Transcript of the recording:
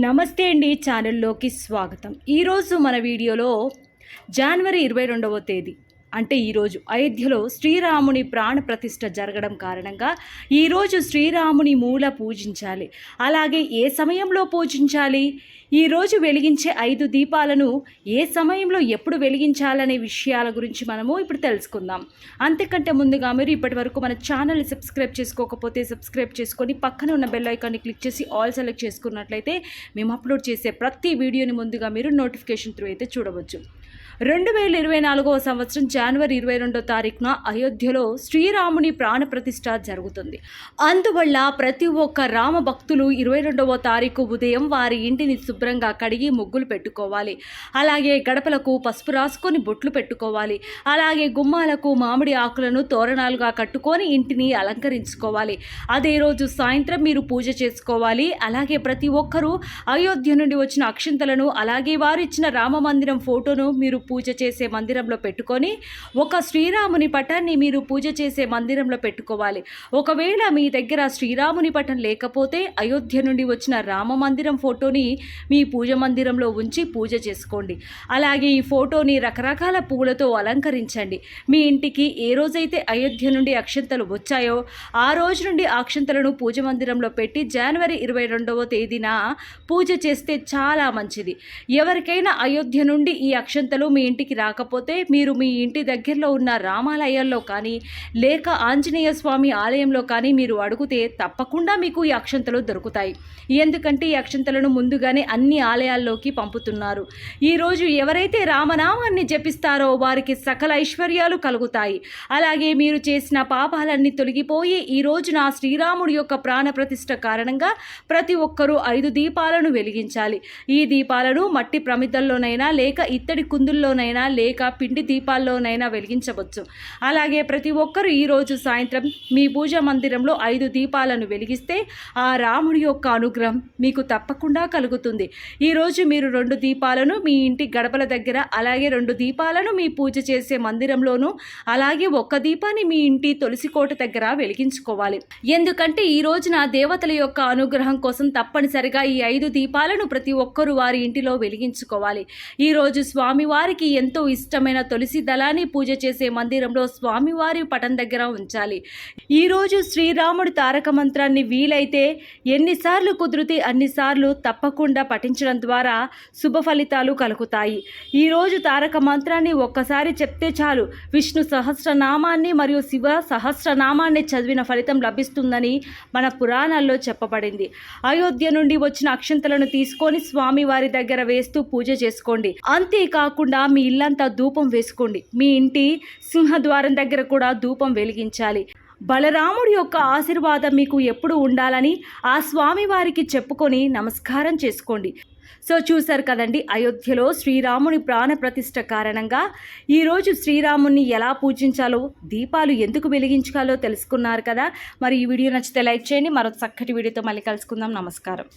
నమస్తే అండి, ఛానల్లోకి స్వాగతం. ఈరోజు మన వీడియోలో జనవరి 22వ తేదీ అంటే ఈరోజు అయోధ్యలో శ్రీరాముని ప్రాణ ప్రతిష్ఠ జరగడం కారణంగా ఈరోజు శ్రీరాముని మూల పూజించాలి. అలాగే ఏ సమయంలో పూజించాలి, ఈరోజు వెలిగించే 5 దీపాలను ఏ సమయంలో ఎప్పుడు వెలిగించాలనే విషయాల గురించి మనము ఇప్పుడు తెలుసుకుందాం. అంతకంటే ముందుగా మీరు ఇప్పటి వరకు మన ఛానల్ని సబ్స్క్రైబ్ చేసుకోకపోతే సబ్స్క్రైబ్ చేసుకొని పక్కన ఉన్న బెల్ ఐకాన్ని క్లిక్ చేసి ఆల్ సెలెక్ట్ చేసుకున్నట్లయితే మేము అప్లోడ్ చేసే ప్రతి వీడియోని ముందుగా మీరు నోటిఫికేషన్ త్రూ అయితే చూడవచ్చు. 2024వ సంవత్సరం జనవరి 22వ తారీఖున అయోధ్యలో శ్రీరాముని ప్రాణ ప్రతిష్ఠ జరుగుతుంది. అందువల్ల ప్రతి ఒక్క రామ భక్తులు 22వ తారీఖు ఉదయం వారి ఇంటిని శుభ్రంగా కడిగి ముగ్గులు పెట్టుకోవాలి. అలాగే గడపలకు పసుపు రాసుకొని బొట్లు పెట్టుకోవాలి. అలాగే గుమ్మాలకు మామిడి ఆకులను తోరణాలుగా కట్టుకొని ఇంటిని అలంకరించుకోవాలి. అదే రోజు సాయంత్రం మీరు పూజ చేసుకోవాలి. అలాగే ప్రతి ఒక్కరూ అయోధ్య నుండి వచ్చిన అక్షింతలను అలాగే వారు ఇచ్చిన రామ మందిరం ఫోటోను మీరు పూజ చేసే మందిరంలో పెట్టుకొని ఒక శ్రీరాముని పటాన్ని మీరు పూజ చేసే మందిరంలో పెట్టుకోవాలి. ఒకవేళ మీ దగ్గర శ్రీరాముని పటం లేకపోతే అయోధ్య నుండి వచ్చిన రామ మందిరం ఫోటోని మీ పూజ మందిరంలో ఉంచి పూజ చేసుకోండి. అలాగే ఈ ఫోటోని రకరకాల పూలతో అలంకరించండి. మీ ఇంటికి ఏ రోజైతే అయోధ్య నుండి అక్షంతలు వచ్చాయో ఆ రోజు నుండి ఆ అక్షంతలను పూజ మందిరంలో పెట్టి జనవరి 22వ తేదీన పూజ చేస్తే చాలా మంచిది. ఎవరికైనా అయోధ్య నుండి ఈ అక్షంతలు మీ ఇంటికి రాకపోతే మీరు మీ ఇంటి దగ్గరలో ఉన్న రామాలయాల్లో కానీ లేక ఆంజనేయ స్వామి ఆలయంలో కానీ మీరు అడిగితే తప్పకుండా మీకు ఈ అక్షంతలు దొరుకుతాయి. ఎందుకంటే ఈ అక్షంతలను ముందుగానే అన్ని ఆలయాల్లోకి పంపుతున్నారు. ఈరోజు ఎవరైతే రామనామాన్ని జపిస్తారో వారికి సకల ఐశ్వర్యాలు కలుగుతాయి. అలాగే మీరు చేసిన పాపాలన్నీ తొలగిపోయి ఈ రోజున శ్రీరాముడి యొక్క ప్రాణ ప్రతిష్ఠ కారణంగా ప్రతి ఒక్కరూ 5 దీపాలను వెలిగించాలి. ఈ దీపాలను మట్టి ప్రమిదల్లోనైనా లేక ఇత్తడి కుందుల్లోనైనా లేక పిండి దీపాల్లోనైనా వెలిగించవచ్చు. అలాగే ప్రతి ఒక్కరూ ఈరోజు సాయంత్రం మీ పూజా మందిరంలో 5 దీపాలను వెలిగిస్తే ఆ రాముడి యొక్క అనుగ్రహం మీకు తప్పకుండా కలుగుతుంది. ఈరోజు మీరు 2 దీపాలను మీ ఇంటి గడపల దగ్గర అలాగే 2 దీపాలను మీ పూజ చేసే మందిరంలోనూ అలాగే 1 దీపాన్ని మీ ఇంటి తులసి కోట దగ్గర వెలిగించుకోవాలి. ఎందుకంటే ఈ రోజున దేవతల యొక్క అనుగ్రహం కోసం తప్పనిసరిగా ఈ 5 దీపాలను ప్రతి ఒక్కరూ వారి ఇంటిలో వెలిగించుకోవాలి. ఈరోజు స్వామివారికి ఎంతో ఇష్టమైన తులసి దళాన్ని పూజ చేసే మందిరంలో స్వామివారి పటం దగ్గర ఉంచాలి. ఈరోజు శ్రీరాముడి తారక మంత్రాన్ని వీలైతే ఎన్నిసార్లు కుదిరితే అన్నిసార్లు తప్పకుండా పఠించడం ద్వారా శుభ ఫలితాలు కలుగుతాయి. ఈరోజు తారక మంత్రాన్ని ఒక్కసారి చెప్తే చాలు విష్ణు సహస్రనామాన్ని మరియు శివ సహస్రనామాన్ని చదివిన ఫలితం లభిస్తుందని మన పురాణాల్లో చెప్పబడింది. అయోధ్య నుండి వచ్చిన అక్షంతలను తీసుకొని స్వామివారి దగ్గర వేస్తూ పూజ చేసుకోండి. అంతేకాకుండా మీ ఇల్లంతా ధూపం వేసుకోండి. మీ ఇంటి సింహద్వారం దగ్గర కూడా ధూపం వెలిగించాలి. బలరాముడి యొక్క ఆశీర్వాదం మీకు ఎప్పుడు ఉండాలని ఆ స్వామి వారికి చెప్పుకొని నమస్కారం చేసుకోండి. సో చూశారు కదండి, అయోధ్యలో శ్రీరాముని ప్రాణ ప్రతిష్ఠ కారణంగా ఈరోజు శ్రీరాముని ఎలా పూజించాలో దీపాలు ఎందుకు వెలిగించాలో తెలుసుకున్నారు కదా. మరి ఈ వీడియో నచ్చితే లైక్ చేయండి. మరొక చక్కటి వీడియోతో మళ్ళీ కలుసుకుందాం. నమస్కారం.